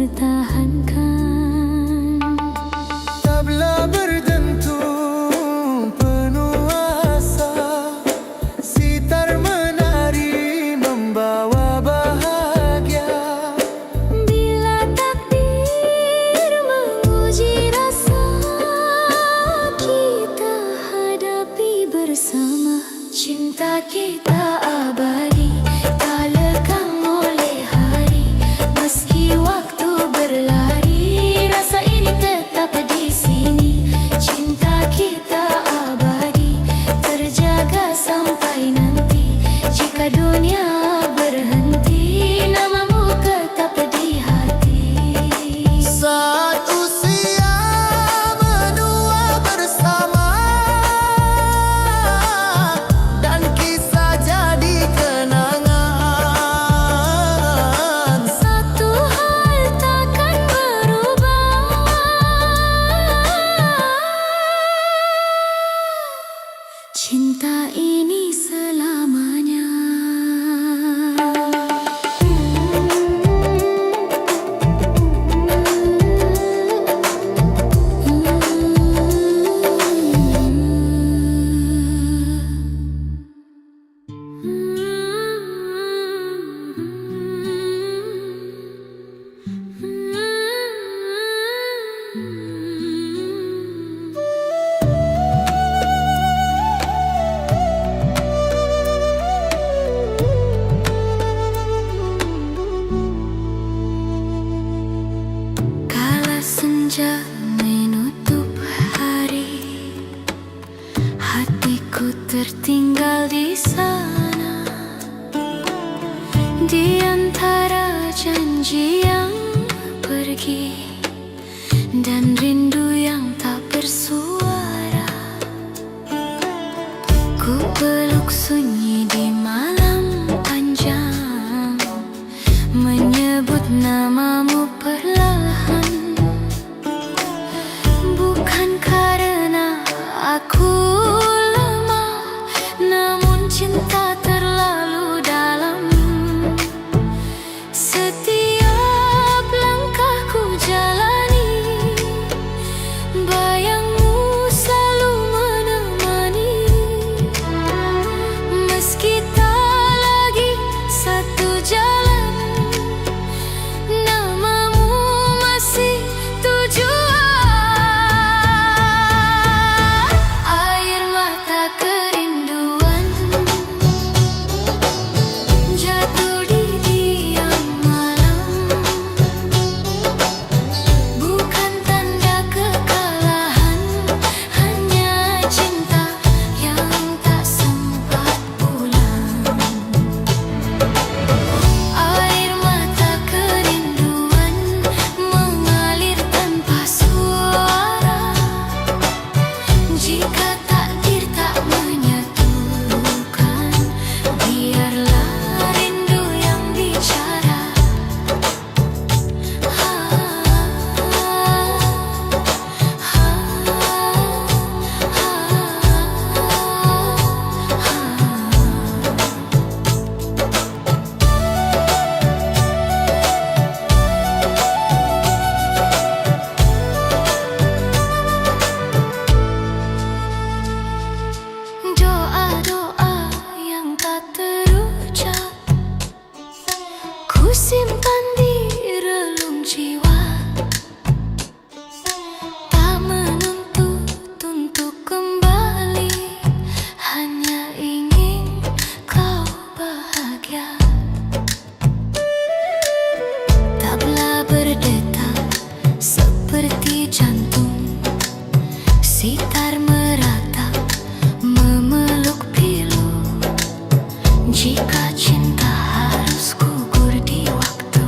pertahankan. Tabla berdentum penuh asa, sitar menari membawa bahagia. Bila takdir menguji rasa, kita hadapi bersama. Cinta kita abadi, tak lekang oleh hari. Meski waktu berlari, rasa ini tetap di sini. Cinta kita abadi, terjaga sampai nanti. Jika dunia berhenti, namamu tetap di hati. Saat usia menua bersama dan kisah jadi kenangan. Satu hal takkan berubah, cinta ini selamanya. Kala senja menutup hari, hatiku tertinggal di sana. Di antara janji yang pergi dan rindu yang tak bersuara, ku peluk sunyi di malam panjang, menyebut namamu perlahan. Bukan karena aku lemah, namun cinta terlalu dalam. Setiap langkahku jalani, bayangmu selalu menemani. Meski tak lagi satu jalan, namamu masih tujuan. Air mata kerinduan jatuh di diam malam, bukan tanda kekalahan, hanya cinta yang tak sempat pulang. Air mata kerinduan mengalir tanpa suara. Jika takdir tak menyatukan, biarlah rindu yang bicara. Doa-doa yang tak terucap, ku simpan di relung jiwa. Tak menuntut untuk kembali, hanya ingin kau bahagia. Tabla berdetak seperti jantung, sitar meratap memeluk pilu. Jika cinta harus gugur di waktu,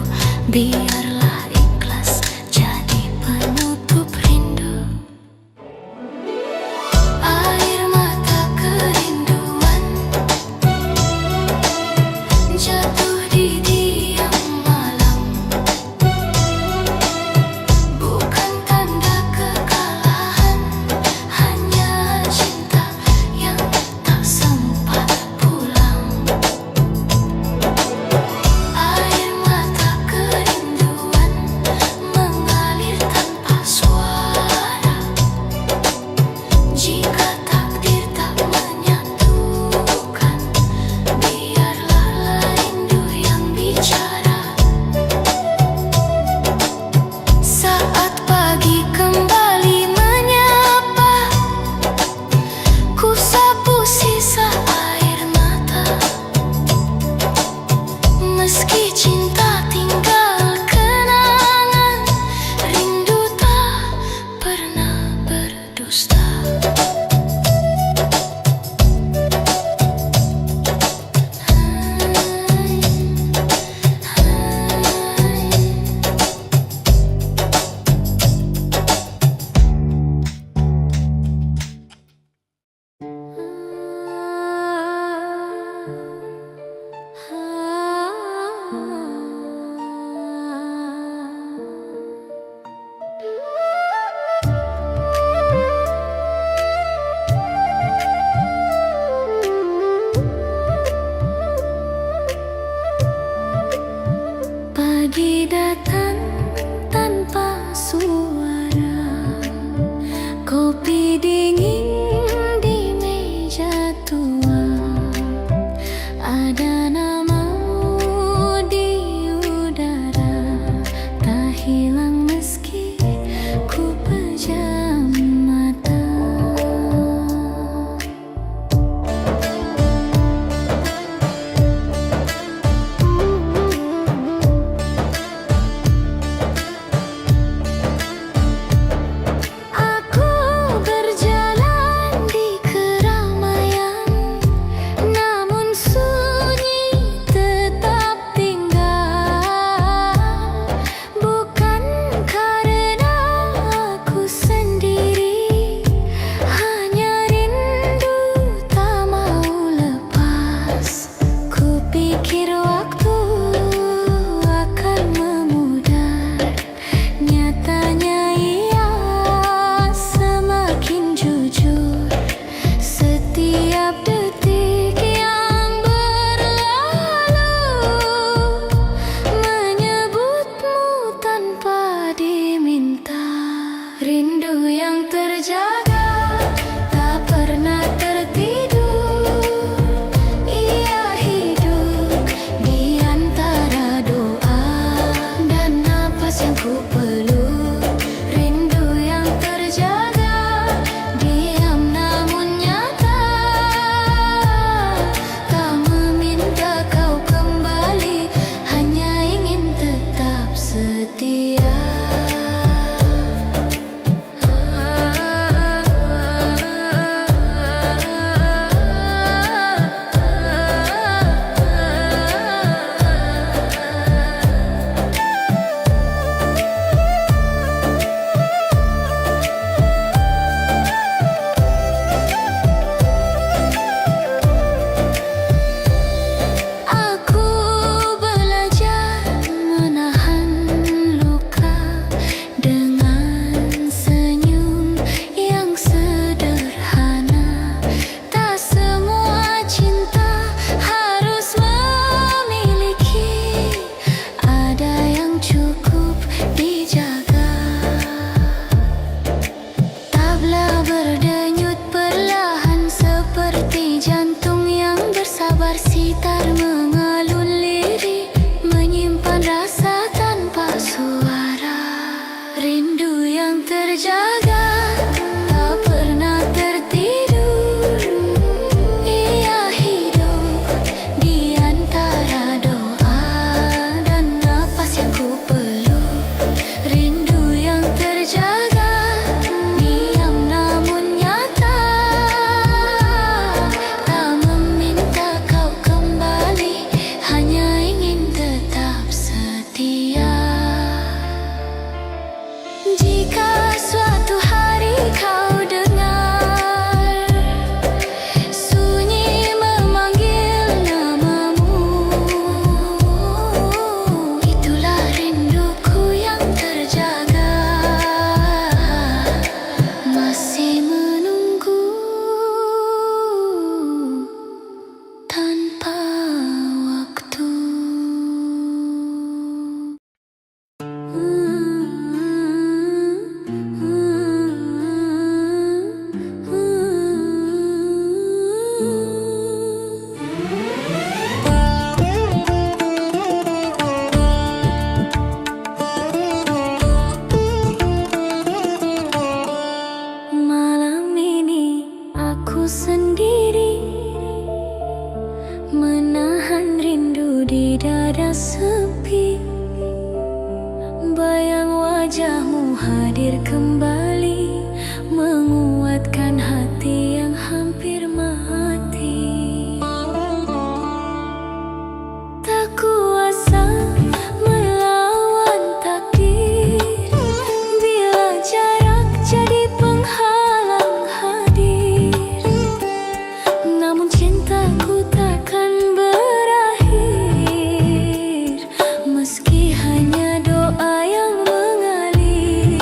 biarlah ikhlas jadi penutup rindu. Air mata kerinduan jatuh di diam malam, bukan tanda kekalahan, hanya cinta yang tak sempat pulang. Air mata kerinduan Kopi dingin di meja tua, ada namamu di udara, tak hilang meski ku pejam mata. Aku berjalan di keramaian, namun sunyi tetap tinggal. Bukan karena aku sendiri, hanya rindu tak mau lepas. Ku pikir waktu akan memudar, nyatanya ia semakin jujur. Setiap detik yang berlalu menyebutmu tanpa diminta. Rindu yang terjaga tak pernah tertidur. Ia hidup di antara doa dan napas yang ku peluk. Rindu yang terjaga, diam namun nyata, tak meminta kau kembali, hanya ingin tetap setia. Aku belajar menahan luka dengan senyum yang sederhana. Tak semua cinta harus memiliki, ada yang cukup dijaga. Tabla berdenyut perlahan seperti jantung yang bersabar, sitar mengalun lirih, menyimpan rasa tanpa suara. Rindu yang terjaga tak pernah tertidur. Ia hidup di antara doa dan napas yang ku peluk. Rindu yang terjaga, diam namun nyata, tak meminta kau kembali, hanya ingin tetap setia. Jika suatu hari kau dengar sunyi memanggil namamu, itulah rinduku yang terjaga, masih menunggu tanpa waktu. Malam ini aku sendiri, menahan rindu di dada sepi. Bayang wajahmu hadir kembali, menguatkan hati yang hampir mati. Tak kuasa melawan takdir, bila jarak jadi penghalang hadir. Namun cintaku takkan berakhir, meski hanya doa yang mengalir.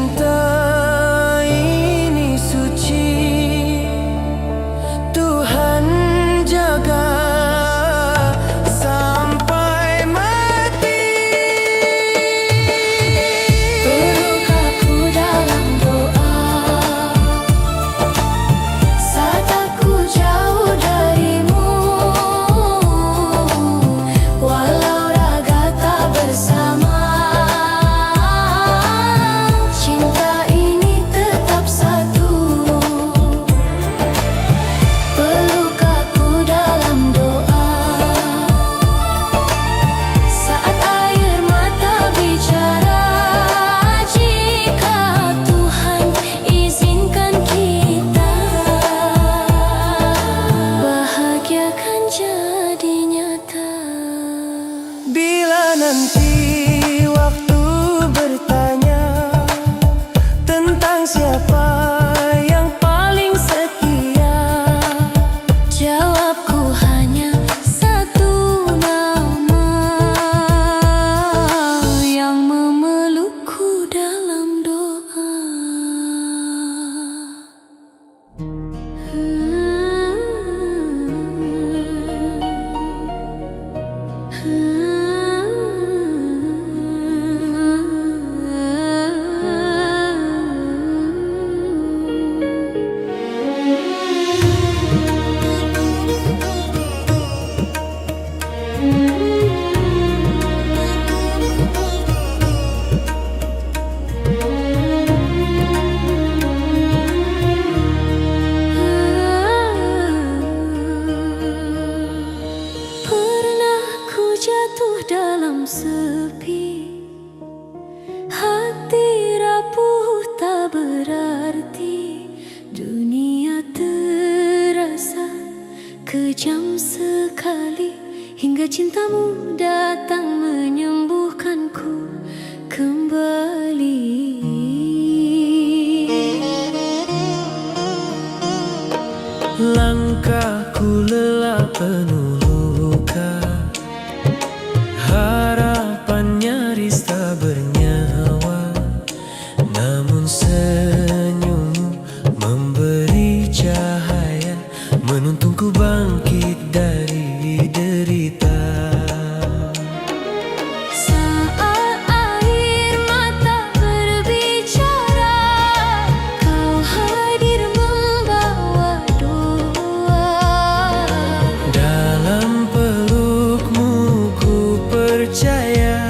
cinta ini suci, Tuhan jaga sampai mati. Peluk aku dalam doa saat aku jauh darimu, walau raga tak bersama, cinta ini tetap satu. Peluk aku dalam doa saat air mata bicara, jika Tuhan izinkan kita, bahagia kan jadi nyata. Bila nanti waktu bertanya tentang siapa yang paling setia, Jawabku hanya satu nama yang memelukku dalam doa. Pernah ku jatuh dalam sepi, hati rapuh tak berarti, dunia terasa kejam sekali, hingga cintamu datang menyembuhkanku kembali. langkahku lelah penuh luka, harapan nyaris tak bernyawa, namun senyummu memberi cahaya, menuntunku bangkit dari derita. Saat air mata berbicara, kau hadir membawa doa. Dalam pelukmu ku percaya,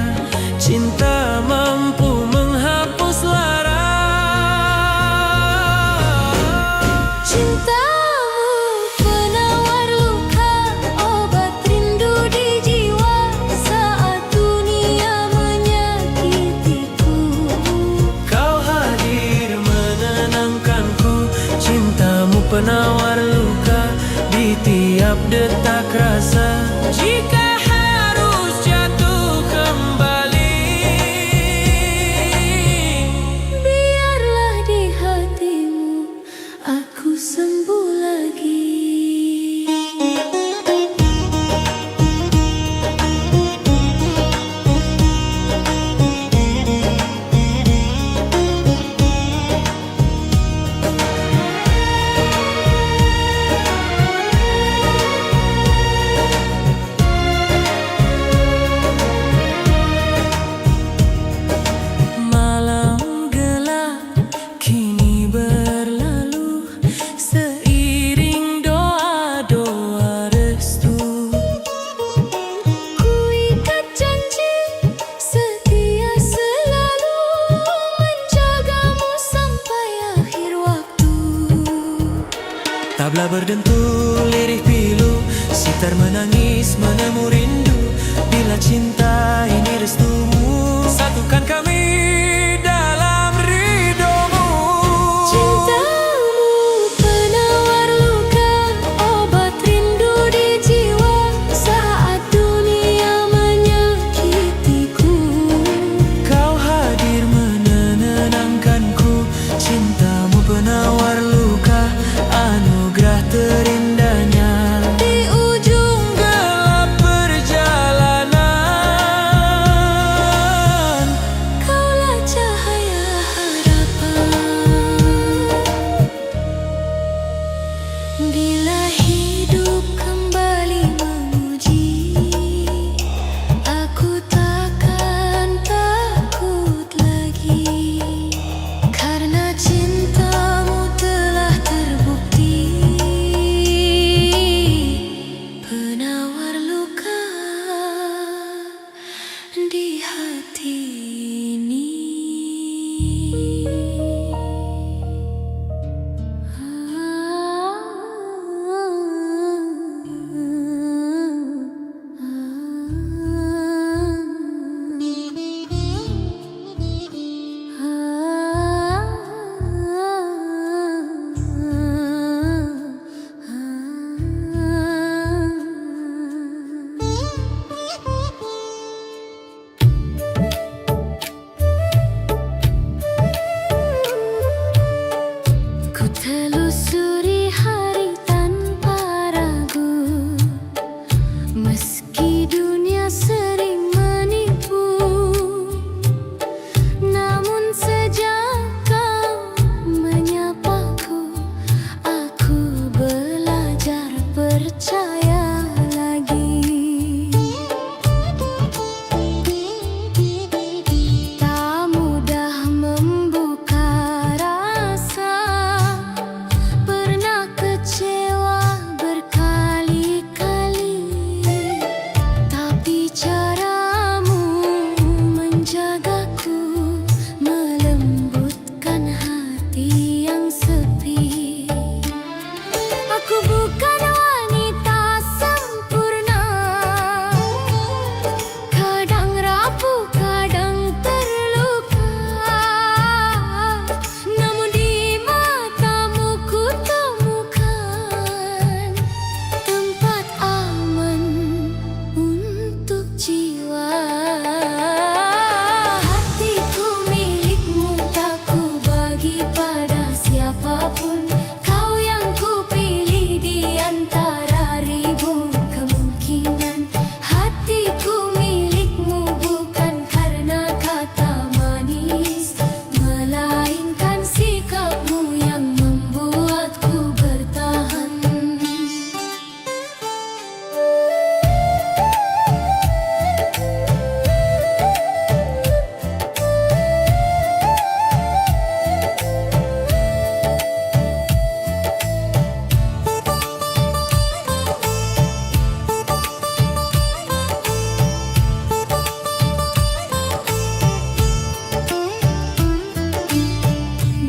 cinta mampu menghapus lara. Cintamu penawar luka, obat rindu di jiwa saat dunia menyakitiku. Kau hadir menenangkanku, cintamu penawar luka di tiap detak rasa. Jika harus jatuh kembali, Biarlah di hatimu aku sembuh lagi. malam gelap kini berlalu, seiring doa-doa restu. Ku ikat janji setia selalu menjagamu sampai akhir waktu. Tabla berdentul lirih pilu, sitar menangis menemu rindu. Bila cinta ini restumu, satukan kami dalam ridhomu. Cintamu penawar luka, obat rindu di jiwa saat dunia menyakitiku. Kau hadir menenangkanku, cintamu penawar luka, anugerah terindahnya. Di ujung Gelap perjalanan, kaulah telusuri hari tanpa ragu, meski dunia sering menipu. Namun sejak kau menyapaku, aku belajar percaya lagi. Tak mudah membuka rasa, pernah kecewa berkali-kali, tapi caramu menjagaku, melembutkan hati yang sepi. Aku bukan wanita sempurna, kadang rapuh, kadang terluka. Namun di matamu ku temukan tempat aman untuk jiwa. Hatiku milikmu, tak ku bagi pada siapapun. Kau yang ku pilih di antara ribu kemungkinan. Hatiku milikmu bukan karena kata manis, melainkan sikapmu yang membuatku bertahan.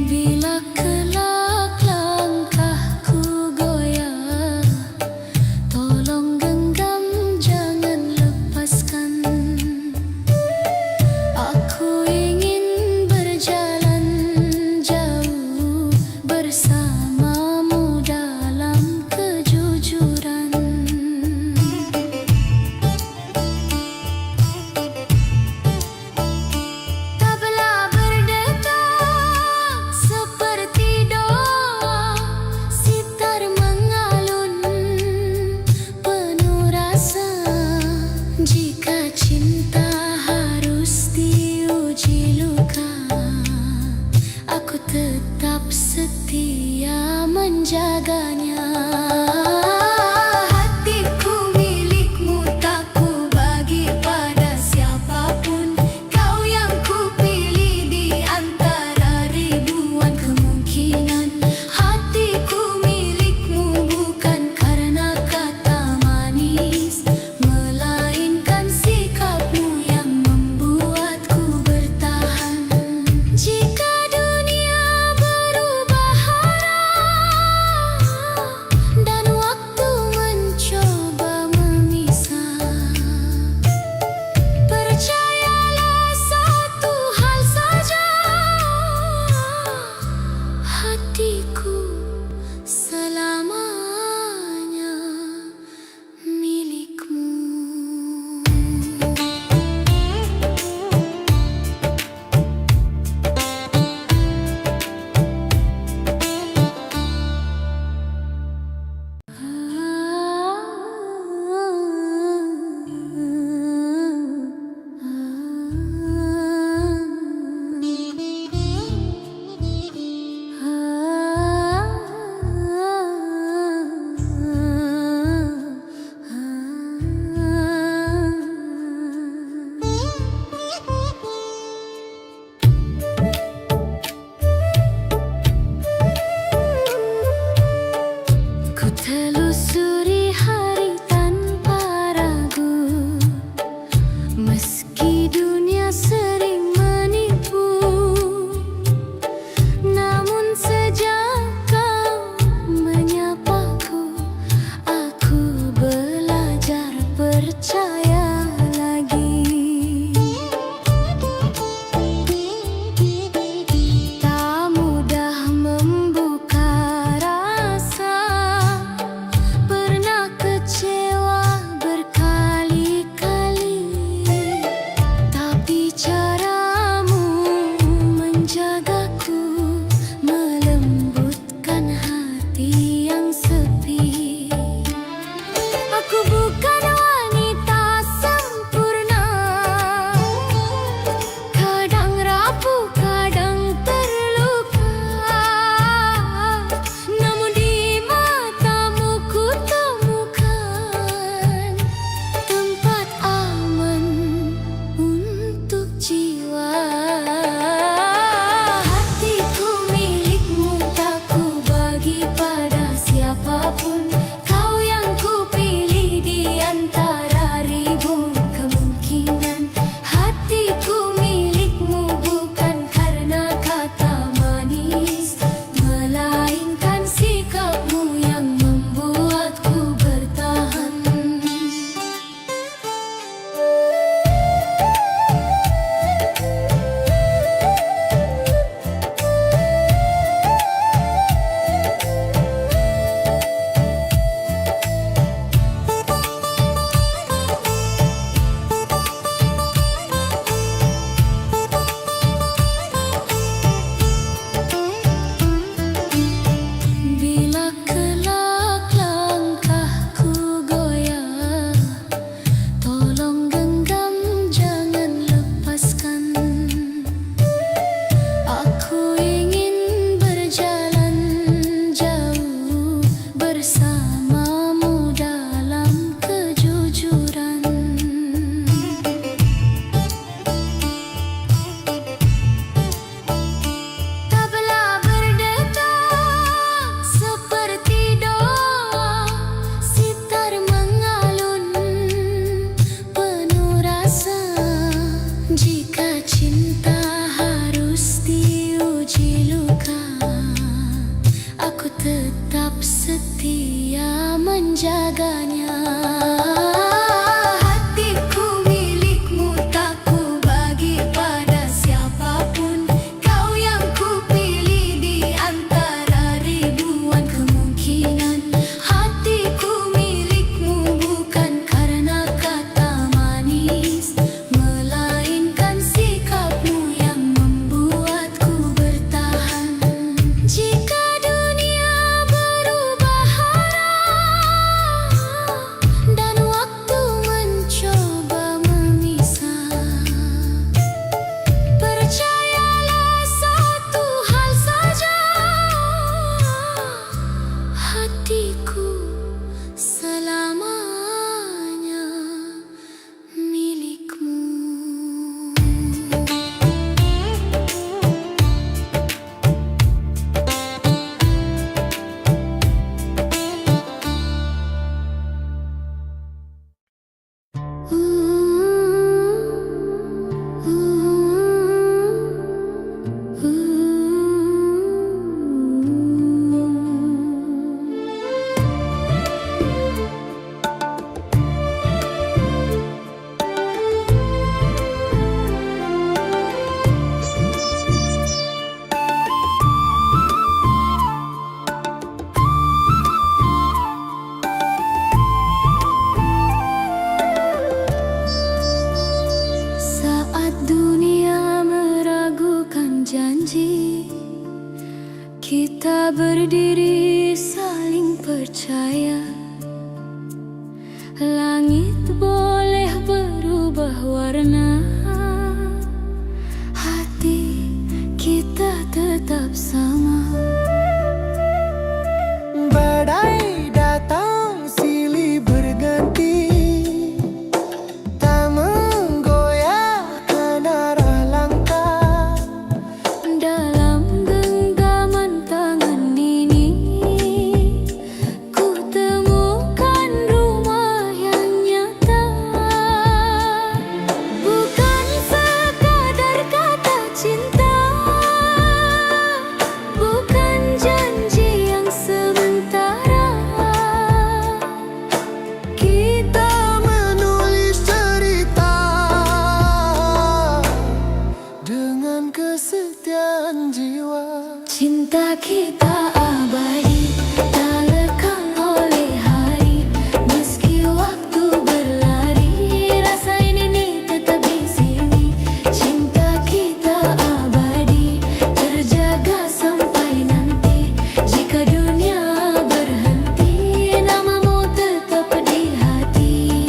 Bila kelak langkahku goyah, tolong genggam, jangan lepaskan. Aku ingin berjalan jauh bersamamu dalam kejujuran. Tabla berdetak seperti doa, sitar mengalun penuh rasa. Jika cinta harus diuji luka, aku tetap setia menjaganya. Hatiku milikmu, tak ku bagi pada siapapun. Kau yang ku pilih di antara ribuan kemungkinan. Hatiku milikmu bukan karena kata manis, melainkan sikapmu yang membuatku bertahan. Jika dunia berubah arah dan menjaganya. Hatiku milikmu, tak ku bagi pada siapapun. Kau yang ku pilih di antara ribuan kemungkinan. Hatiku milikmu bukan karena kata manis, melainkan sikapmu yang membuatku bertahan. Jika dunia berubah arah dan waktu mencoba memisah, percayalah satu hal saja, hatiku selamanya milikmu. Saat dunia meragukan janji, kita berdiri saling percaya. Langit boleh berubah warna, hati kita tetap sama. Badai datang silih berganti, tak menggoyahkan arah langkah. Dalam genggaman tangan ini, ku temukan rumah yang nyata. Bukan sekadar kata cinta, bukan janji yang sementara. Kita menulis cerita dengan kesetiaan jiwa. Cinta kita abadi, tak lekang oleh hari. Meski waktu berlari, rasa ini tetap di sini. Cinta kita abadi, terjaga sampai nanti. Jika dunia berhenti, namamu tetap di hati.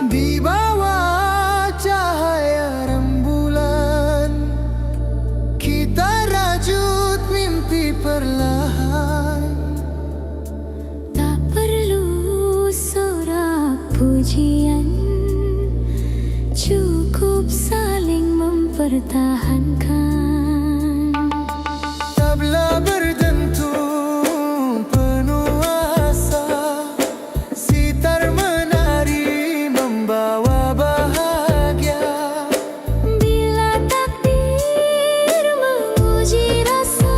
Di bawah cahaya rembulan, kita rajut mimpi perlahan. Tak perlu sorak pujian, cukup saling mempertahankan. Tabla berdentum penuh asa, sitar menari membawa bahagia. Bila takdir menguji rasa,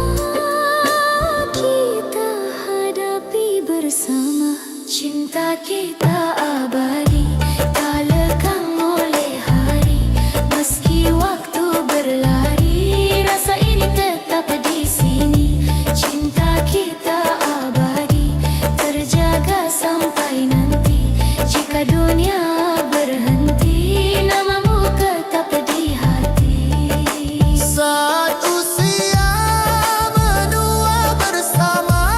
kita hadapi bersama. Cinta kita abadi, tak lekang oleh hari. Meski waktu berlari, rasa ini tetap di sini. Cinta kita abadi, terjaga sampai nanti. Jika dunia berhenti, namamu tetap di hati. Saat usia menua bersama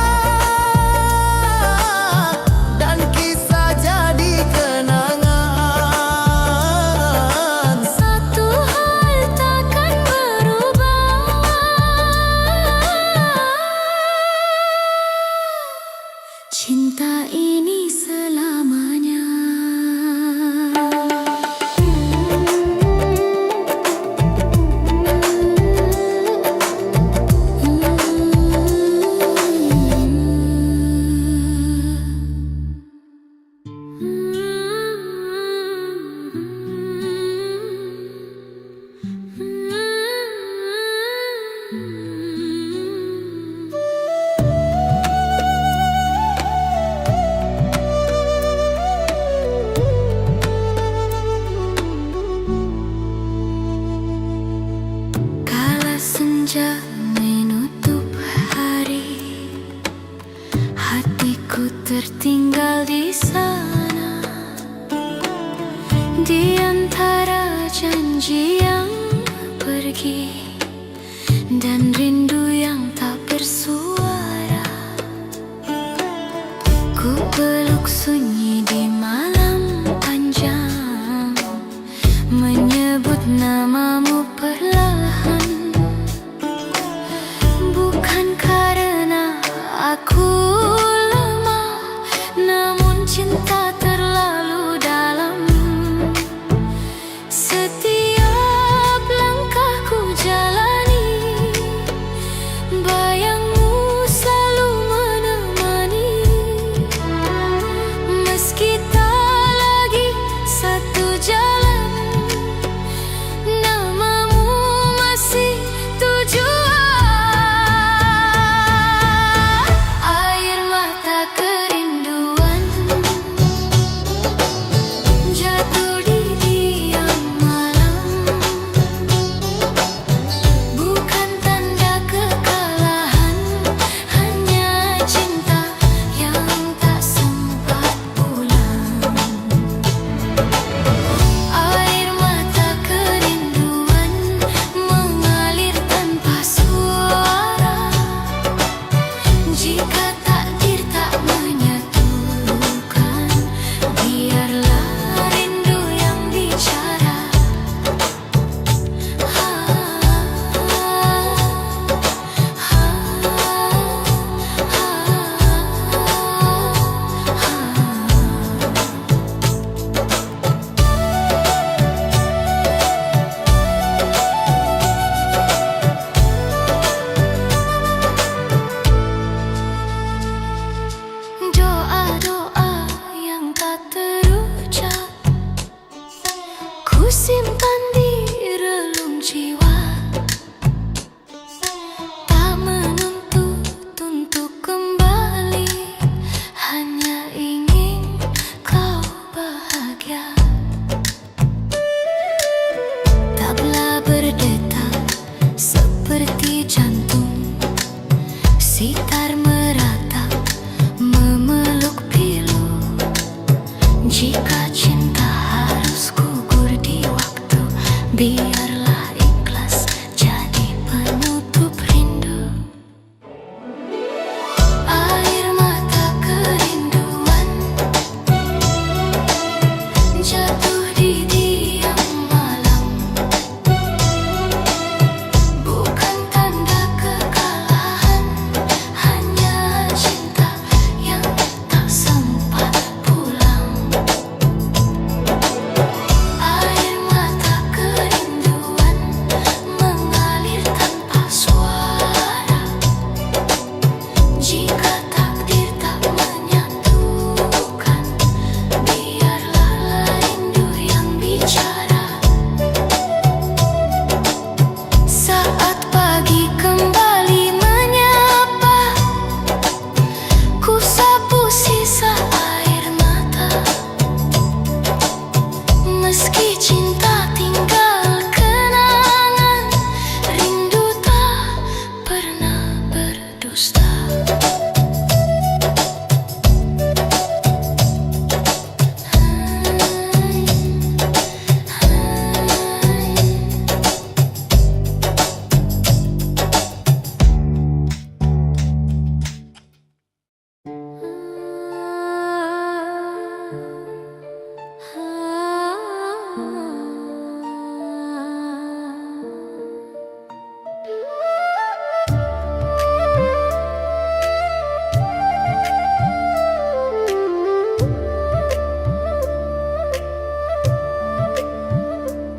dan kisah jadi kenangan. Satu hal takkan berubah, cinta ini selamanya. janji yang pergi dan rindu yang tak bersuara. Ku peluk sunyi di malam panjang, menyebut namamu perlahan. Bukan karena aku lemah, namun cinta terlalu dalam. Setiap langkahku jalani, bayangmu selalu menemani. Meski tak lagi satu jalan, namamu masih tujuan. Air mata kerinduan jatuh di diam malam, bukan tanda kekalahan, hanya cinta yang tak sempat pulang. Air mata kerinduan mengalir tanpa suara. Jika takdir tak menyatukan, biarlah rindu yang bicara. Doa-doa yang tak terucap ku simpan di relung jiwa, tak menuntut untuk kembali, hanya ingin kau bahagia. Tabla berdetak seperti jantung, sitar meratap memeluk pilu. Jika cinta harus gugur di waktu, biarlah ikhlas jadi penutup rindu. Air mata kerinduan jatuh di diam malam, bukan tanda kekalahan, hanya cinta yang tak sempat pulang. Air mata kerinduan mengalir tanpa suara. Jika takdir tak menyatukan, biarlah rindu yang bicara. Saat pagi kembali menyapa, ku sapu sisa air mata. Meski cinta tinggal kenangan, rindu tak pernah berdusta.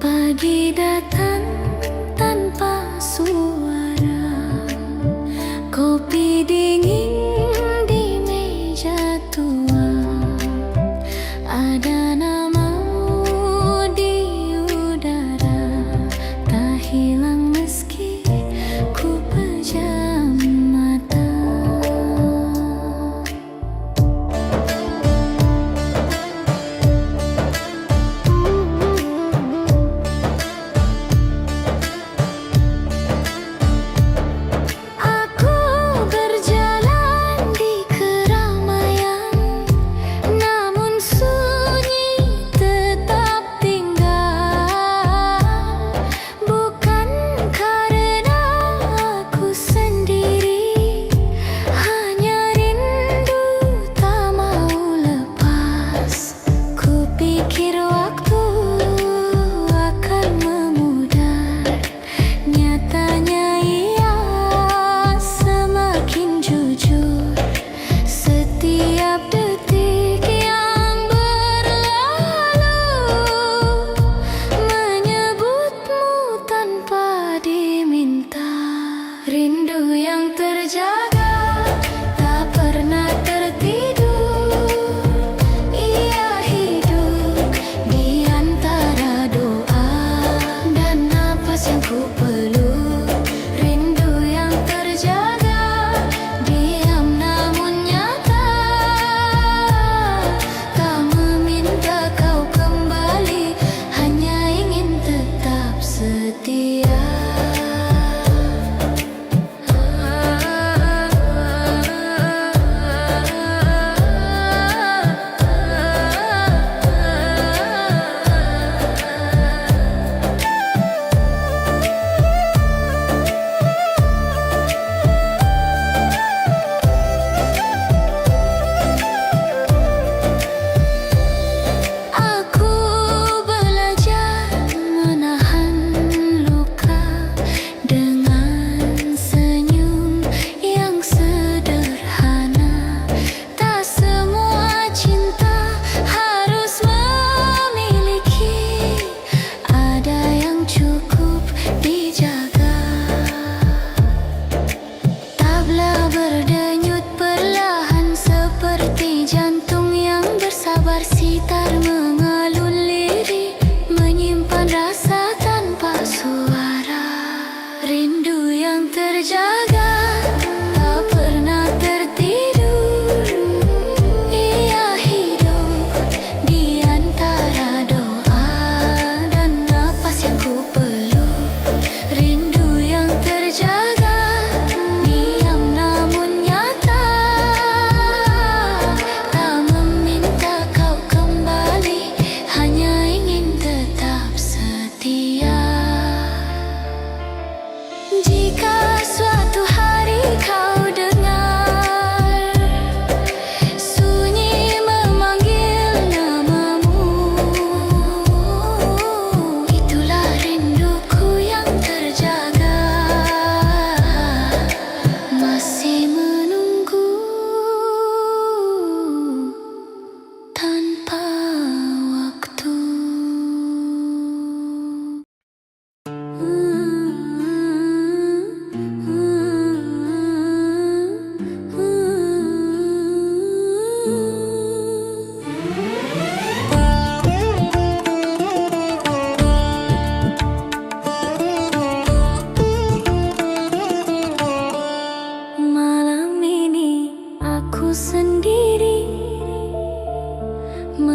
Pagi datang tanpa suara, kopi dingin di meja tua. Ada namamu di udara, tak hilang meski ku pejam mata. Berjalan di keramaian, namun sunyi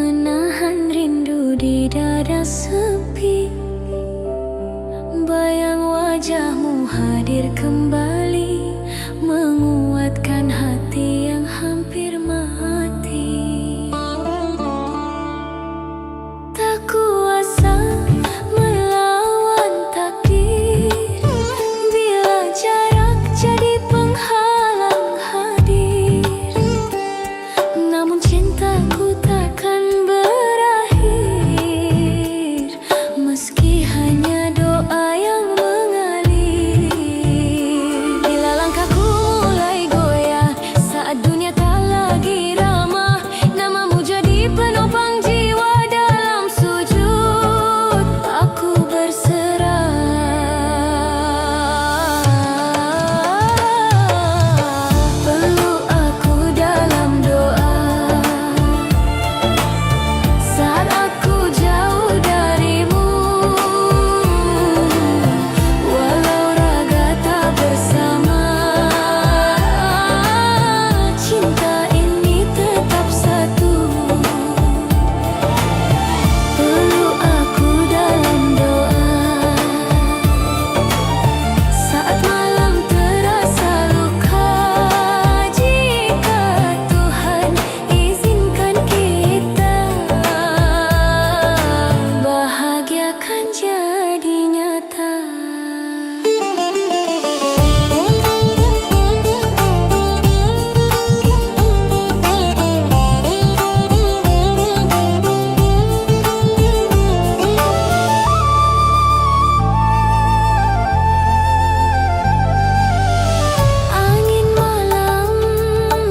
menahan rindu di dada sepi. Bayang wajahmu hadir kembali, menguatkan hati yang hampir mati. Tak kuasa melawan takdir, bila jarak jadi penghalang hadir. Namun cintaku takkan berakhir, meski hanya doa yang mengalir. Bila langkahku mulai goyah, saat dunia tak lagi ramah, namamu jadi penopang jiwa. Dalam sujud aku berserah. Peluk aku dalam doa, saat aku jauh darimu. Walau raga tak bersama, cinta ini tetap satu. Peluk aku dalam doa, saat malam terasa luka. Jika Tuhan izinkan kita, bahagia kan jadi nyata. Angin malam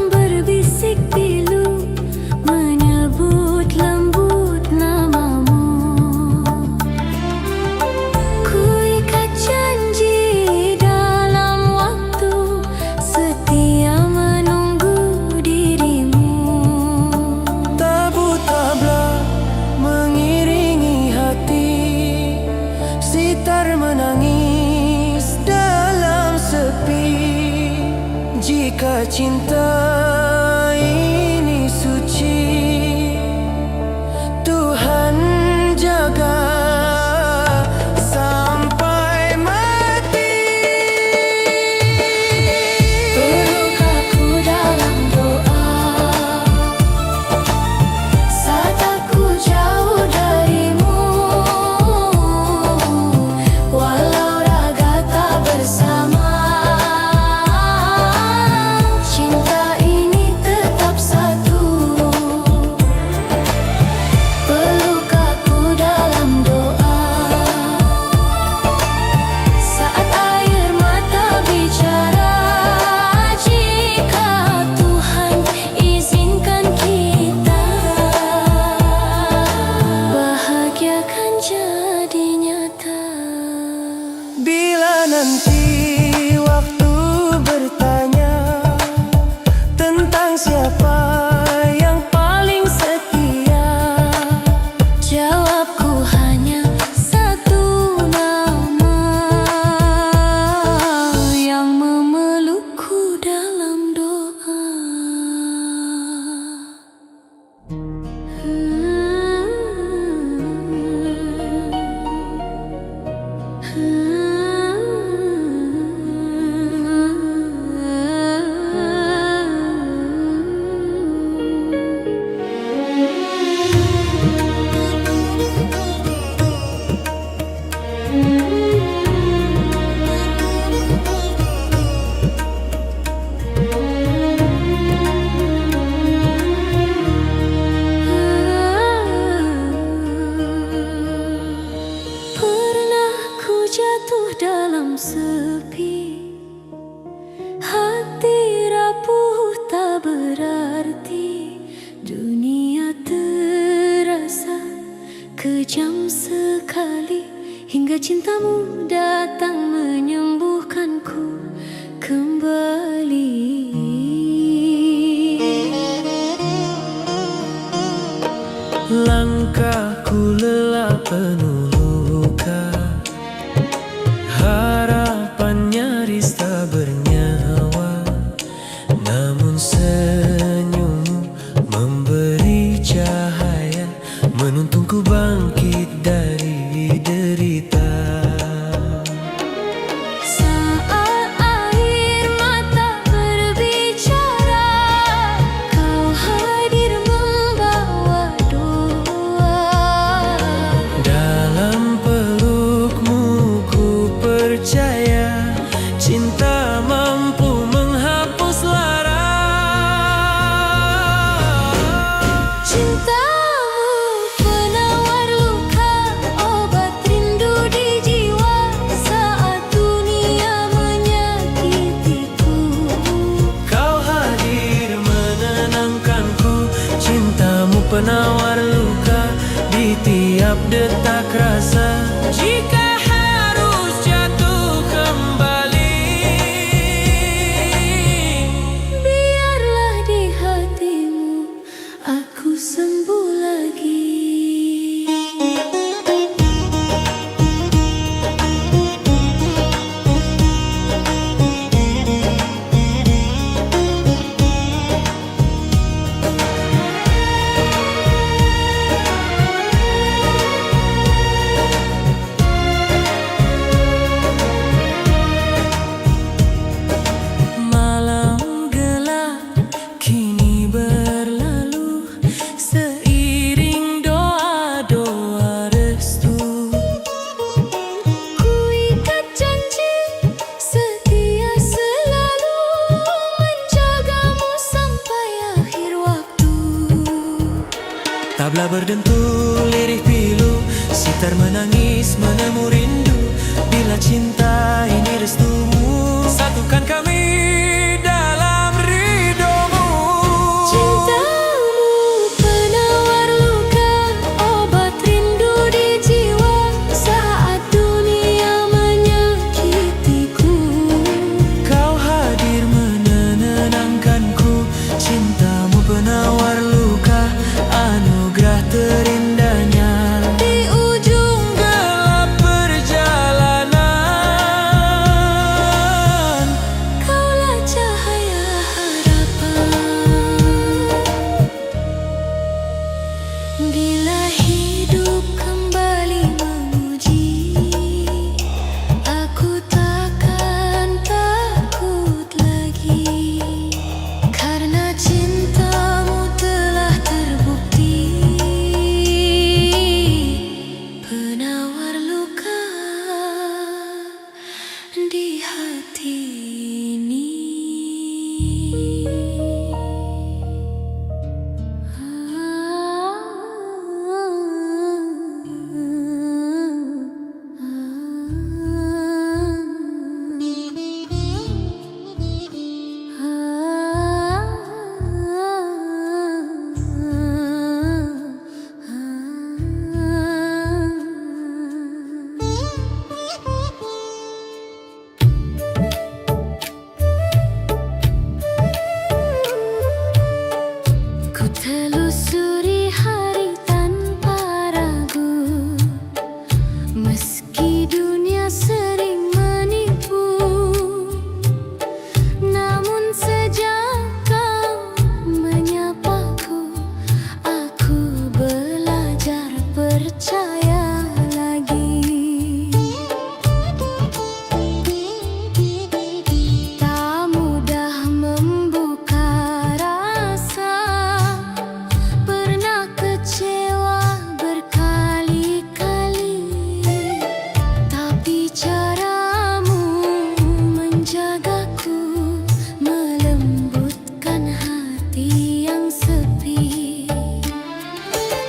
berbisik pilu, menyebut lembut namamu. Ku ikat janji dalam waktu, setia menunggu dirimu. Tabu tabla mengiringi hati, sitar menangis dalam sepi. Jika cinta ini suci, Tuhan jaga sampai mati. Peluk aku dalam doa, saat aku jauh darimu. Walau raga tak bersama, cinta ini tetap satu. Peluk aku dalam doa, saat air mata bicara. Jika Tuhan izinkan kita, bahagia kan jadi nyata. Bila nanti waktu bertanya tentang siapa yang paling setia, Jawabku hanya satu nama, yang memelukku dalam doa. Pernah ku jatuh dalam sepi, hati rapuh tak berarti. Dunia terasa kejam sekali, hingga cintamu datang menyembuhkanku kembali. Langkahku lelah penuh luka, harapan nyaris tak bernyawa. Namun senyummu memberi cahaya menuntungku bangkit dari derita. Saat air mata berbicara, kau hadir membawa doa. Dalam pelukmu ku percaya, cinta mampu menghapus lara. Cintamu penawar luka, obat rindu di jiwa saat dunia menyakitiku. Kau hadir menenangkanku, cintamu penawar luka di tiap detak rasa. Jika harus jatuh kembali, Biarlah di hatimu aku sembuh lagi. malam gelap kini berlalu, seiring doa-doa restu. Ku ikat janji setia selalu menjagamu sampai akhir waktu. Tabla berdentu, lirih pilu, sitar menangis menemu rindu. Bila cinta ini restumu, satukan kami dalam ridhomu. Cintamu penawar luka, obat rindu di jiwa saat dunia menyakitiku. Kau hadir menenangkanku, cintamu penawar luka, anugerah terindahnya Di ujung gelap perjalanan. kaulah cahaya harapan. Bila hidup kembali menguji, aku takkan takut lagi. Karena cintamu telah terbukti, penawar luka di hati ini. Ku telusuri hari tanpa ragu, meski dunia sering menipu. Namun sejak kau menyapaku, aku belajar percaya lagi. Tak mudah membuka rasa, pernah kecewa berkali-kali. Tapi caramu menjagaku, melembutkan hati yang sepi.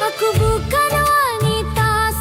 Aku bukan wanita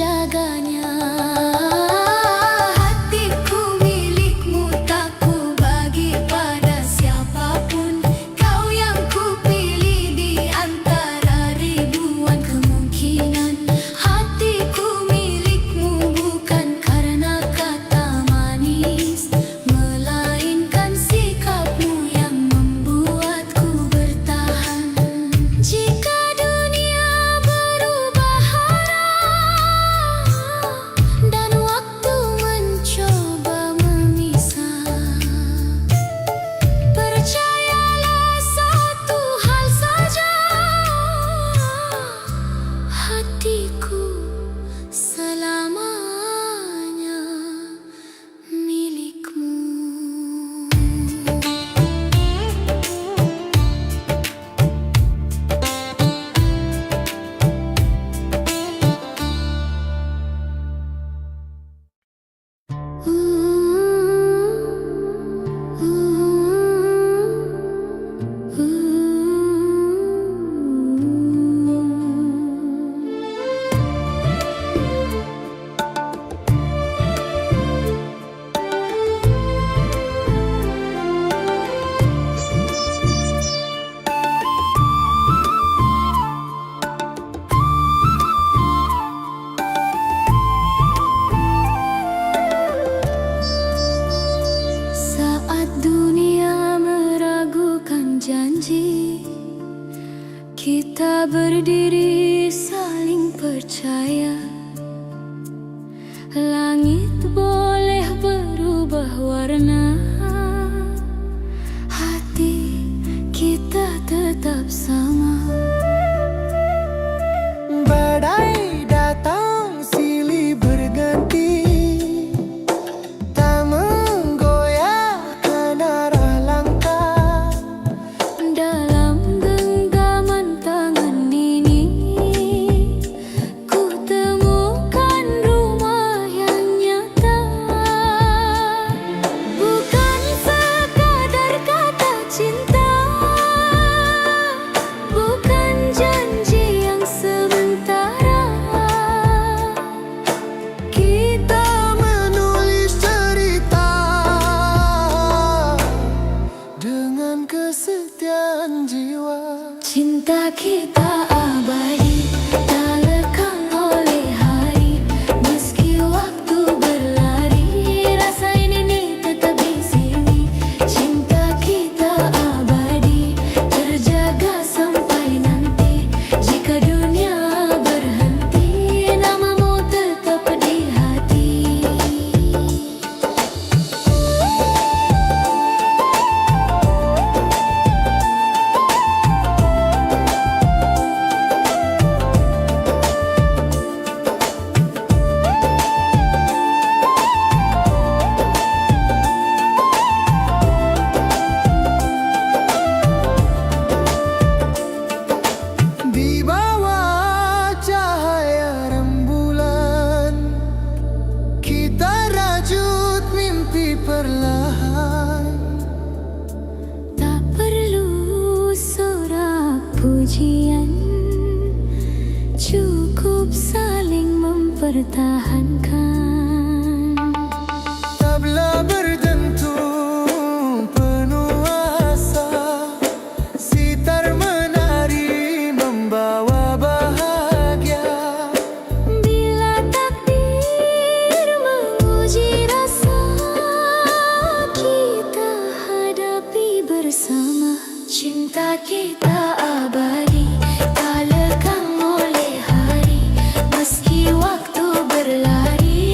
menjaganya. Hatiku milikmu, tak ku bagi pada siapapun. Kau yang ku pilih di antara ribuan kemungkinan. Hatiku milikmu bukan karena kata manis, melainkan sikapmu yang membuatku bertahan. Jika dunia berubah arah dan waktu mencoba memisah, percayalah satu hal saja, hatiku selamanya milikmu. Saat dunia meragukan janji, kita berdiri saling percaya. Langit boleh berubah warna, hati kita tetap sama. Badai datang silih berganti, tak menggoyahkan arah langkah. Dalam genggaman tangan ini, ku temukan rumah yang nyata. Bukan sekadar kata cinta, bukan janji yang sementara. Kita menulis cerita dengan kesetiaan jiwa. Cinta kita abadi, tak lekang oleh hari. Meski waktu berlari, rasa ini tetap di sini. Cinta kita abadi, terjaga sampai nanti. Jika dunia berhenti, namamu tetap di hati. Di bawah cahaya rembulan, kita rajut mimpi perlahan. Tak perlu sorak pujian, cukup saling mempertahankan. Tabla berdentum penuh asa, sitar menari membawa bahagia. Bila takdir menguji rasa, kita hadapi bersama. Cinta kita abadi, tak lekang oleh hari. Meski waktu berlari,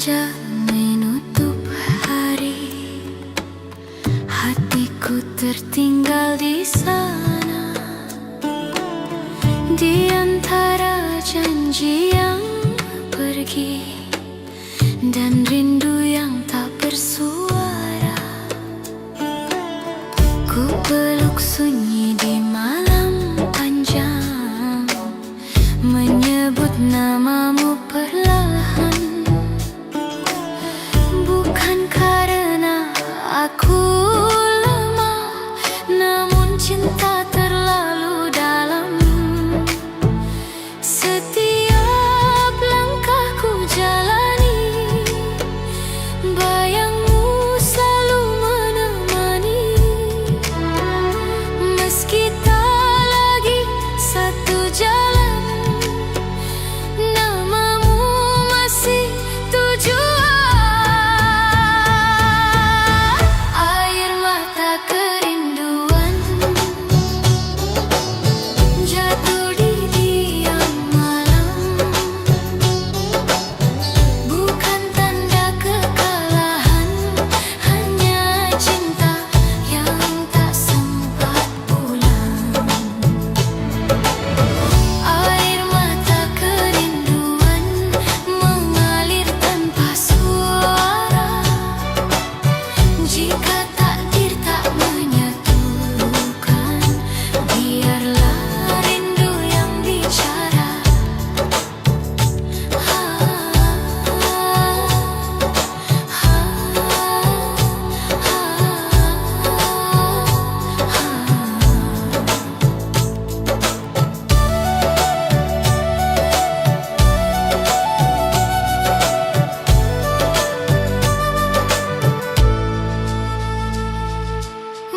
senja menutup hari, hatiku tertinggal di sana, di antara janji yang pergi dan rindu yang tak bersuara. Ku peluk sunyi di malam panjang, menyebut namamu perlahan. Bukan karena aku lemah, namun cinta terlalu dalam. Setiap langkahku jalani, bayangmu selalu menemani. Meski tak lagi satu jalan, namamu masih tujuan. Air mata kerinduan jatuh di diam malam, bukan tanda kekalahan, hanya cinta yang tak sempat pulang. Air mata kerinduan mengalir tanpa suara. Jika takdir tak menyatukan, biarlah rindu yang bicara.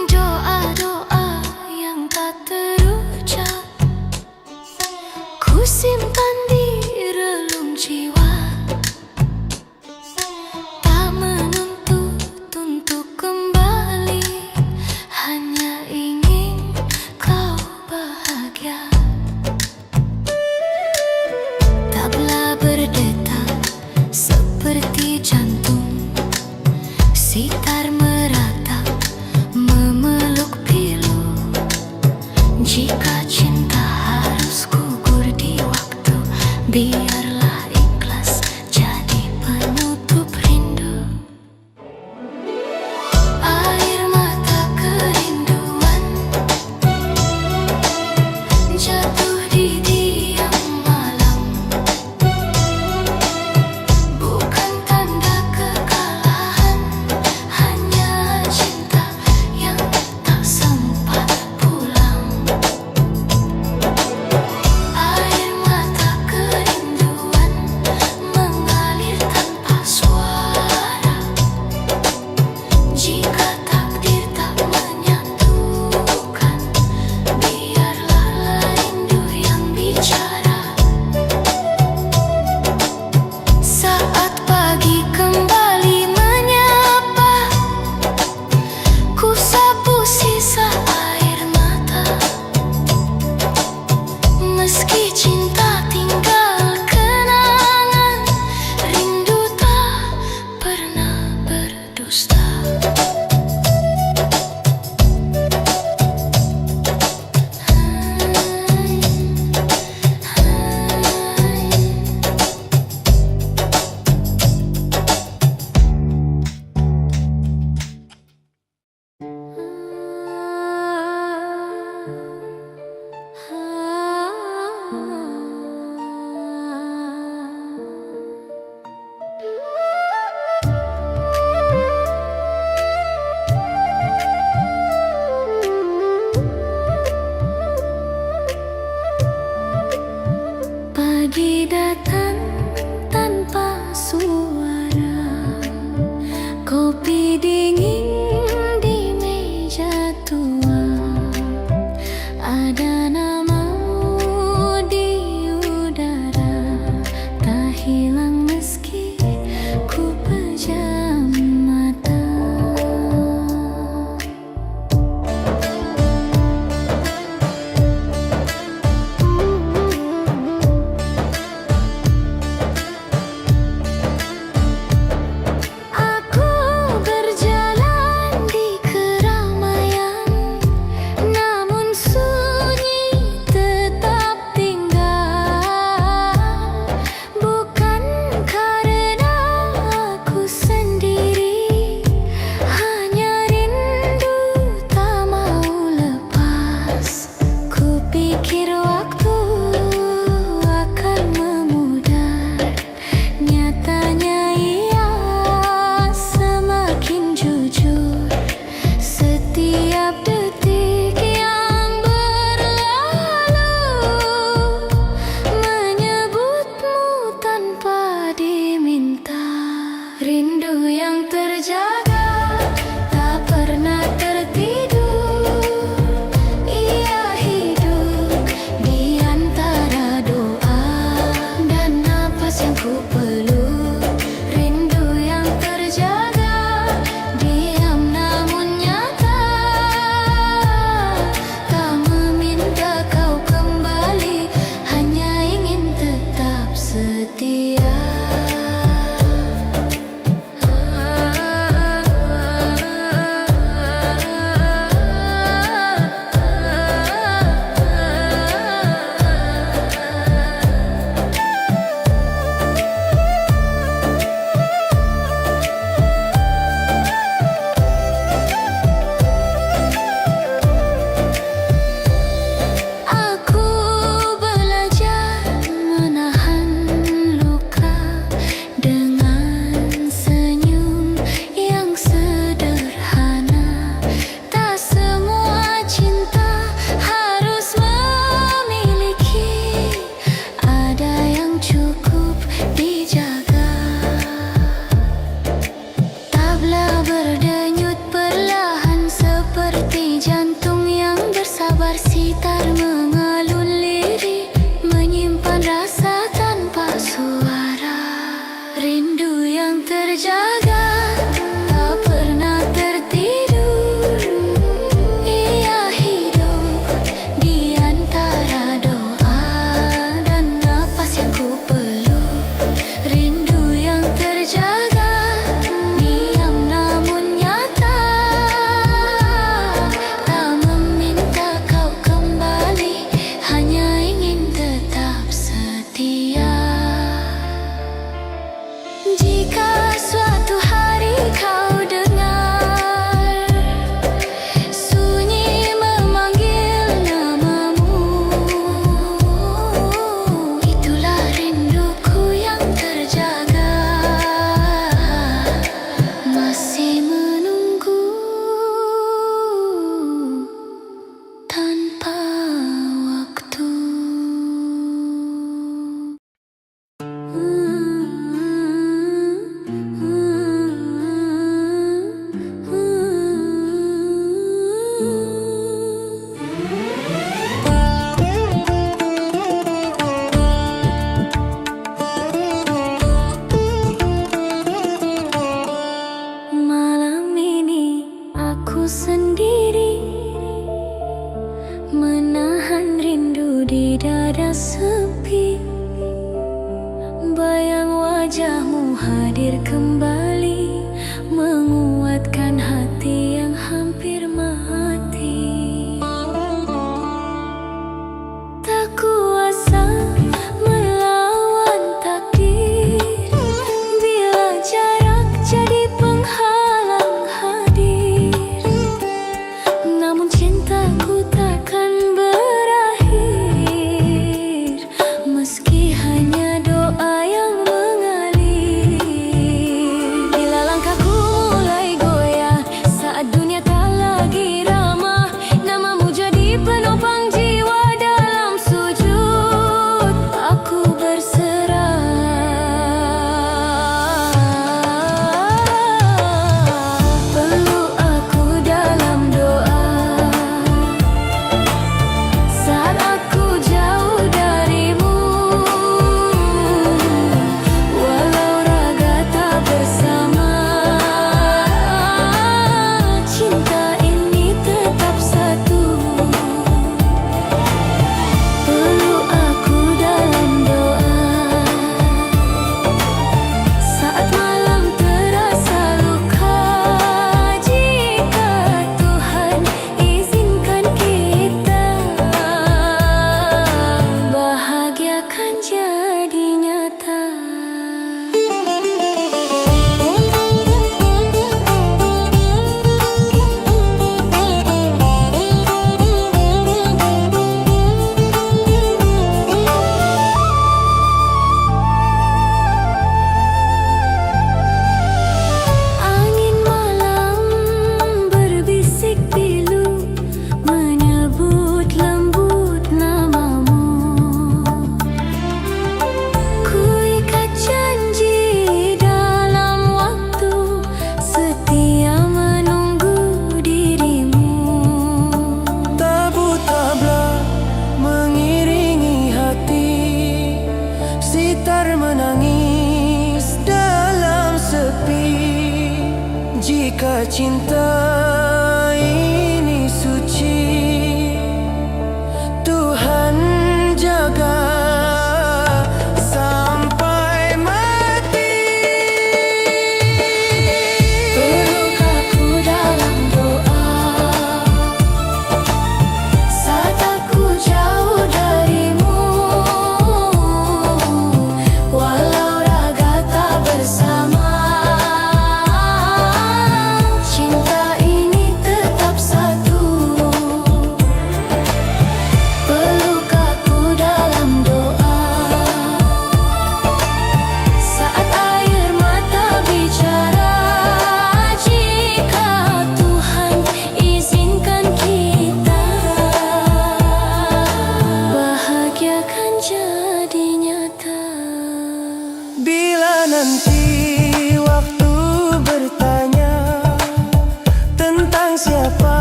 Doa-doa yang tak terucap ku simpan di relung jiwa, tak menuntut untuk kembali, hanya ingin kau bahagia. Tabla berdetak seperti jantung, sitar meratap memeluk pilu. Jika cinta harus gugur di waktu, biarlah ikhlas jadi penutup rindu. Air mata kerinduan jatuh di diam malam, bukan tanda kekalahan, hanya cinta yang tak sempat pulang. Air mata kerinduan mengalir tanpa suara. Jika takdir tak menyatukan, biarlah rindu yang bicara. Saat pagi kembali menyapa, ku sapu sisa air mata. Meski cinta tinggal kenangan, rindu tak pernah berdusta. Pagi datang tanpa suara, kopi dingin di meja tua, ada namamu di udara, tak hilang meski ku pejam mata. Aku belajar menahan luka dengan senyum yang sederhana. Tak semua cinta harus memiliki, ada yang cukup dijaga. Tabla berdenyut perlahan seperti jantung yang bersabar. Sitar mengalun lirik, menyimpan rasa tanpa suara. Rindu yang terjaga, tak pernah tertidur. Ia hidup di antara doa dan napas yang ku peluk. Rindu yang terjaga, diam namun nyata. Tak meminta kau kembali, hanya ingin tetap setia. Jika suatu hari kau dengar sunyi memanggil namamu, itulah rinduku yang terjaga, masih menunggu tanpa waktu. Malam ini aku sendiri, menahan rindu di dada sepi. Bayang wajahmu hadir kembali, menguatkan hati yang hampir mati. Tak kuasa melawan takdir, bila jarak jadi penghalang hadir. Namun cintaku takkan berakhir, meski hanya doa yang mengalir. Bila langkahku mulai goyah saat dunia tak lagi ramah, namamu jadi penopang jiwa. Dalam sujud aku berserah. Peluk aku dalam doa saat aku jauh darimu. Walau raga tak bersama, cinta ini tetap satu. Peluk aku dalam doa saat malam terasa luka. Jika Tuhan izinkan kita, bahagia kan jadi nyata. Angin malam berbisik pilu, menyebut lembut namamu. Ku ikat janji dalam waktu, setia menunggu dirimu. Tabu tabla mengiringi hati, sitar menangis dalam sepi. Jika cinta ini suci, Tuhan jaga sampai mati. Bila nanti waktu bertanya tentang siapa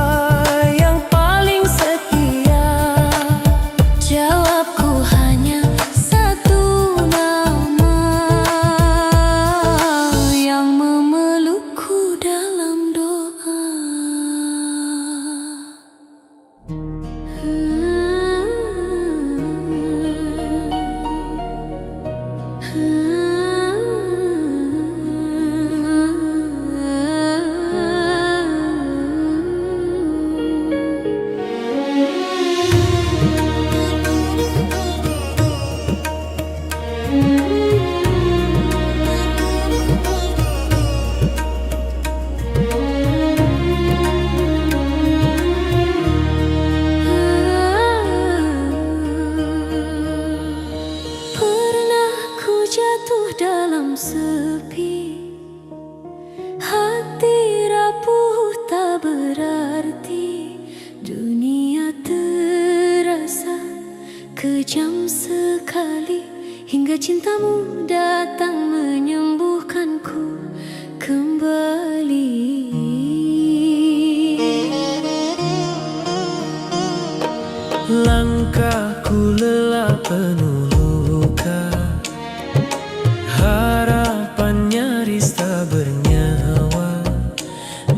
yang paling setia, Jawabku hanya satu nama yang memelukku dalam doa. Pernah ku jatuh dalam sepi, hati rapuh tak berarti, dunia terasa kejam sekali, hingga cintamu datang menyembuhkanku kembali. Langkahku lelah penuh luka, harapan nyaris tak bernyawa,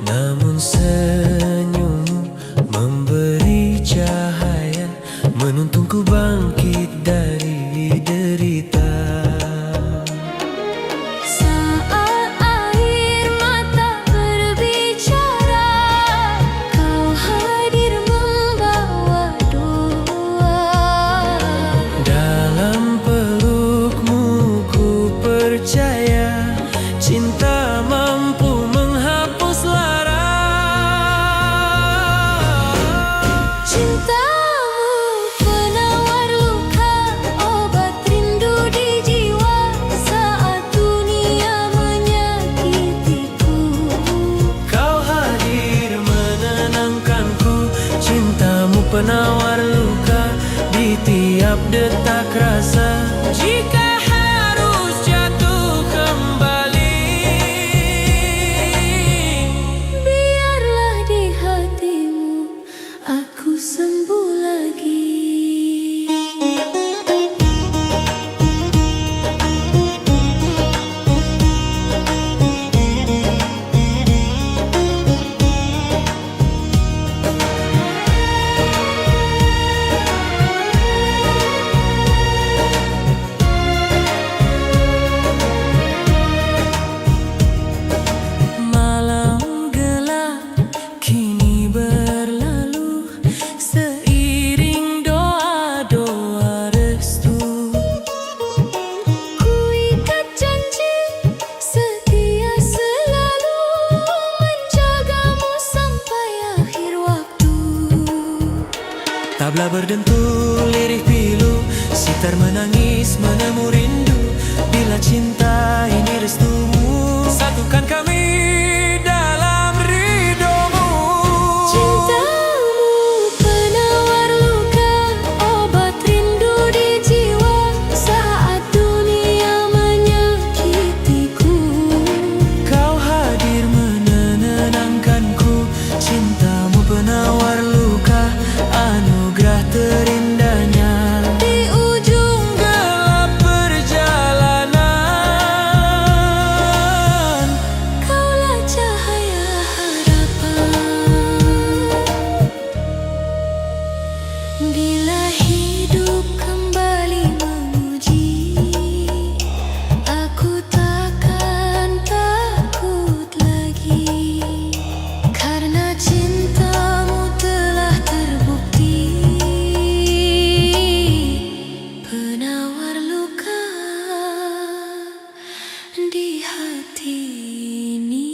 namun senyummu memberi cahaya, menuntunku bangkit dari derita. Saat air mata berbicara, kau hadir membawa doa. Dalam pelukmu ku percaya, cinta mampu menghapus lara. Cintamu penawar luka, obat rindu di jiwa saat dunia menyakitiku. Kau hadir menenangkanku, cintamu penawar luka di tiap detak rasa. Jika harus jatuh kembali, Biarlah di hatimu aku sembuh lagi. malam gelap kini berlalu, seiring doa-doa restu. Ku ikat janji setia selalu menjagamu sampai akhir waktu. Tabla berdentul lirih pilu, sitar menangis menemu rindu. Bila cinta ini restumu, satukan kami dalam ridhomu. Cintamu penawar luka, obat rindu di jiwa saat dunia menyakitiku. Kau hadir menenangkanku, cintamu penawar luka, anugerah terindahnya. Di ujung Gelap perjalanan, kaulah cahaya harapan. Bila hidup kembali menguji, aku takkan takut lagi, karena cintamu telah terbukti penawar luka di hati ini.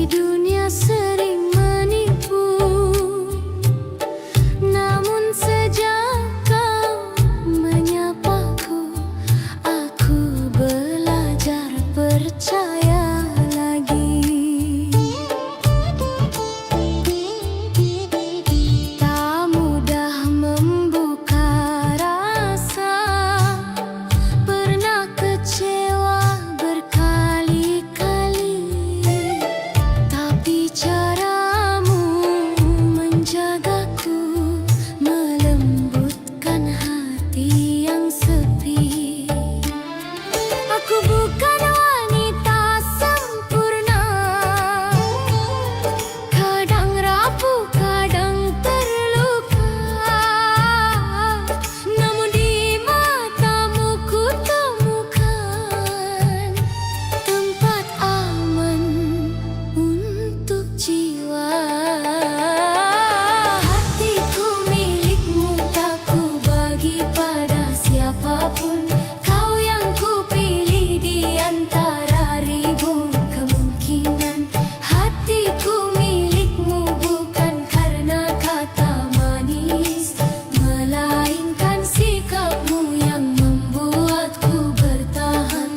dunia sering menipu, namun sejak kau menyapaku, aku belajar percaya lagi. Tak mudah membuka rasa, pernah kecewa berkali-kali, tapi caramu menjagaku melembutkan hati yang sepi. Aku bukan wanita sempurna, kadang rapuh, kadang terluka, namun di matamu ku temukan tempat aman untuk jiwa. Hatiku milikmu, tak ku bagi pada siapapun. Kau yang ku pilih di antara ribu kemungkinan. Hatiku milikmu bukan karena kata manis, melainkan sikapmu yang membuatku bertahan.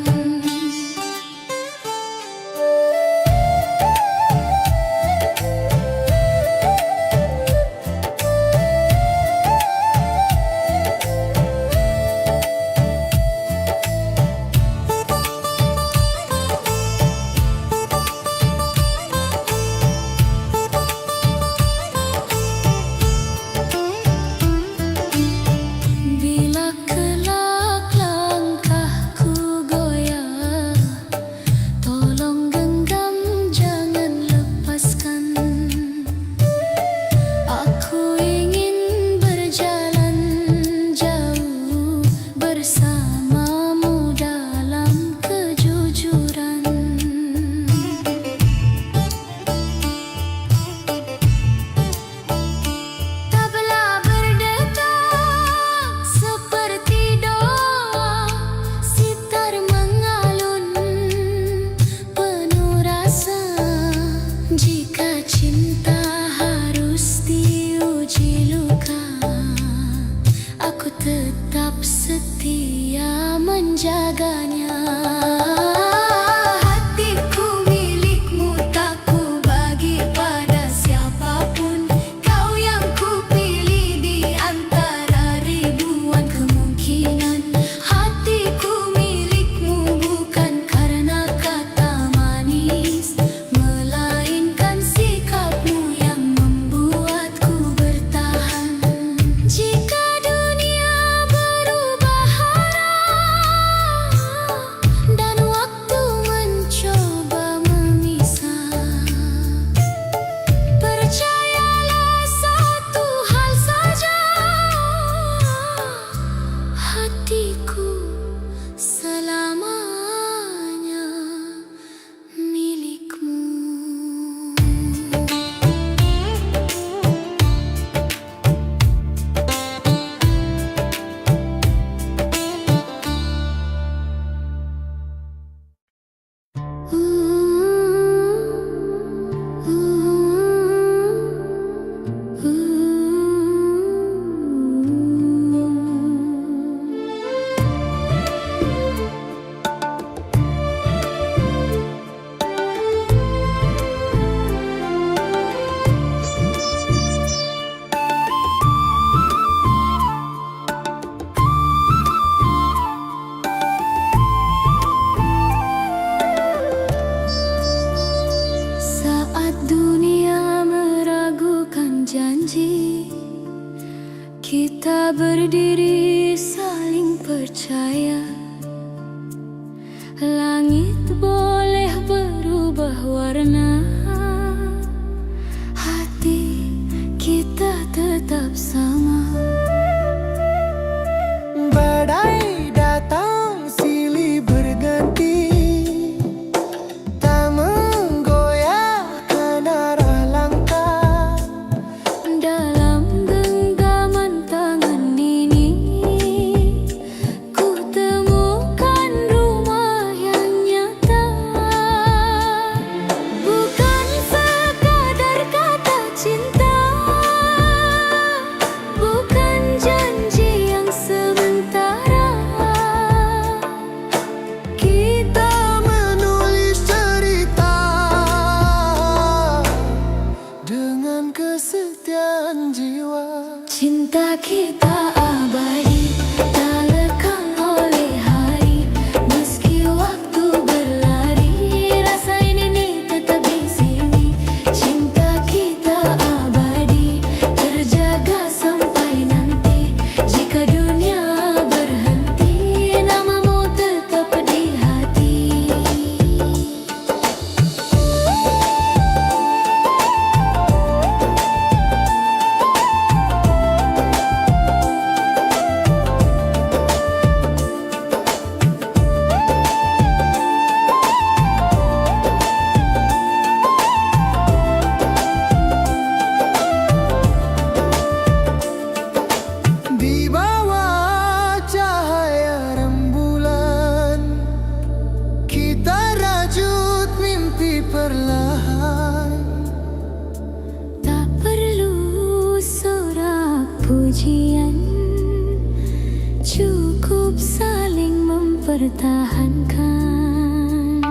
Bila kelak langkahku goyah, tolong genggam, jangan lepaskan. Aku ingin berjalan jauh bersamamu dalam kejujuran. Tabla berdetak seperti doa, sitar mengalun penuh rasa. Jika cinta harus diuji luka, aku tetap setia menjaganya. Hatiku milikmu, tak ku bagi pada siapapun. Kau yang ku pilih di antara ribuan kemungkinan. Hatiku milikmu bukan karena kata manis, melainkan sikapmu yang membuatku bertahan. Jika dunia berubah arah dan waktu mencoba memisah, percayalah satu hal saja, hatiku selamanya milikmu. Saat dunia meragukan janji, kita berdiri saling percaya. Langit boleh berubah warna, hati kita tetap sama. Badai datang silih berganti, tak menggoyahkan arah langkah. Dalam genggaman tangan ini, ku temukan kita abadi, tak lekang oleh hari. Meski waktu berlari, rasa ini tetap di sini. Cinta kita abadi, terjaga sampai nanti. Jika dunia berhenti, namamu tetap di hati. Di bawah cahaya rembulan, kita rajut mimpi perlahan. Tak perlu sorak pujian, cukup saling mempertahankan.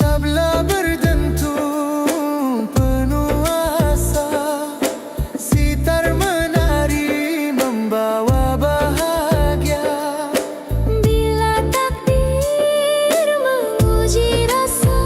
Tabla berdentum penuh asa, sitar menari membawa bahagia. Bila takdir menguji rasa,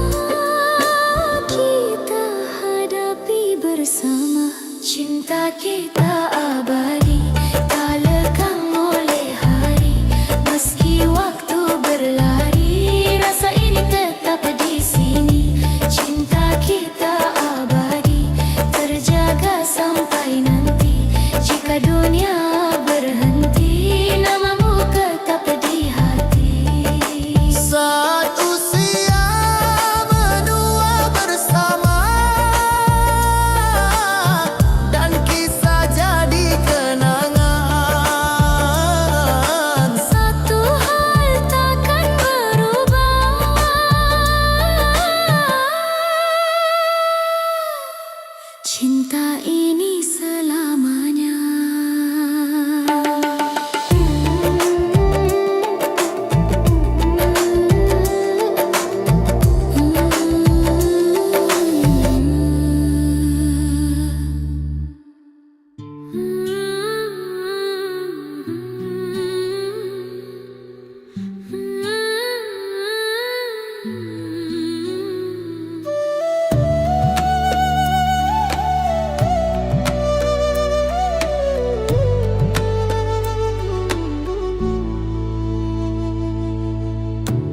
kita hadapi bersama. Cinta kita abadi, tak lekang oleh hari. Meski waktu berlari, rasa ini tetap di sini. Cinta kita abadi, terjaga sampai nanti. Jika dunia berhenti, namamu tetap di hati. Saat usia menua bersama, dan kisah jadi kenangan. Satu hal takkan berubah, cinta ini selamanya.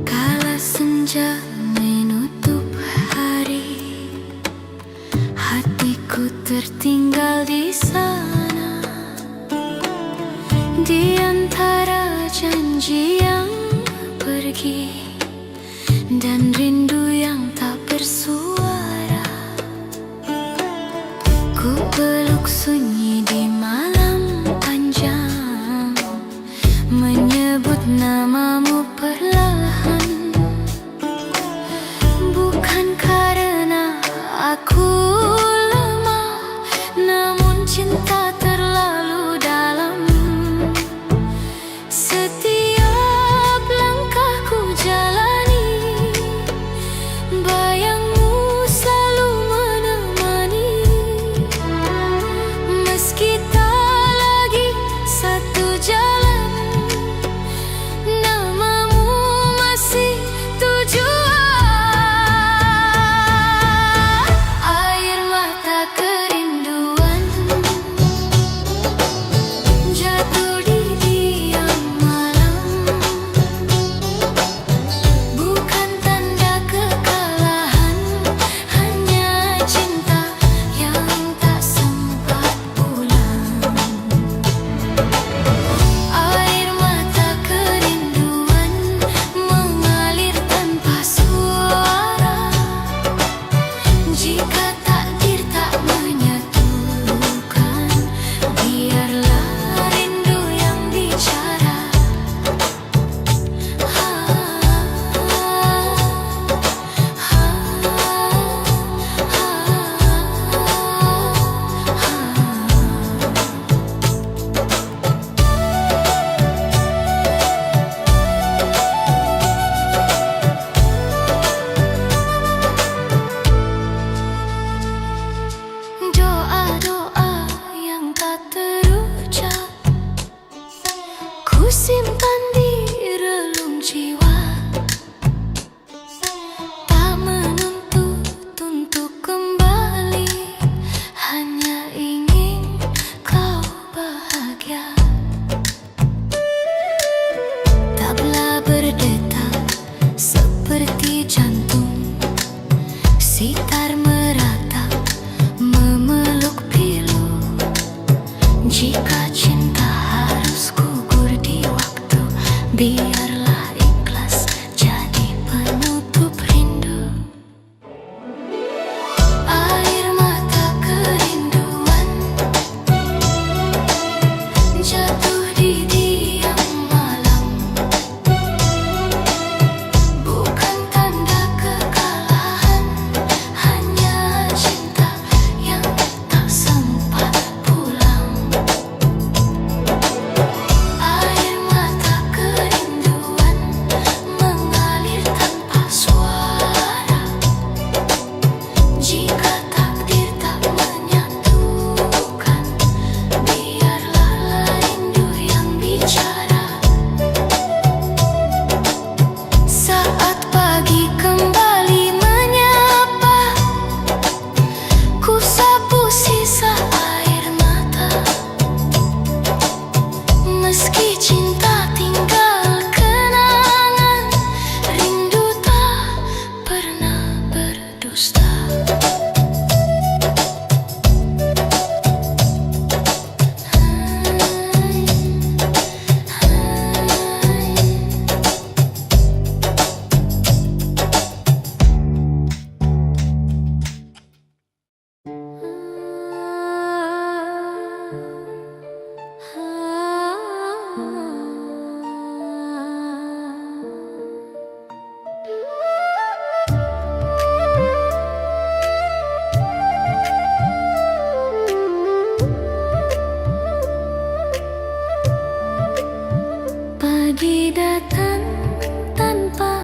Kala senja menutup hari, hatiku tertinggal di sana. Di antara janji yang pergi dan rindu yang tak bersuara, ku peluk sunyi di malam panjang, menyebut namamu perlahan. Bukan karena aku lemah, namun cinta terlalu dalam. Setiap langkahku jalani, pergi datang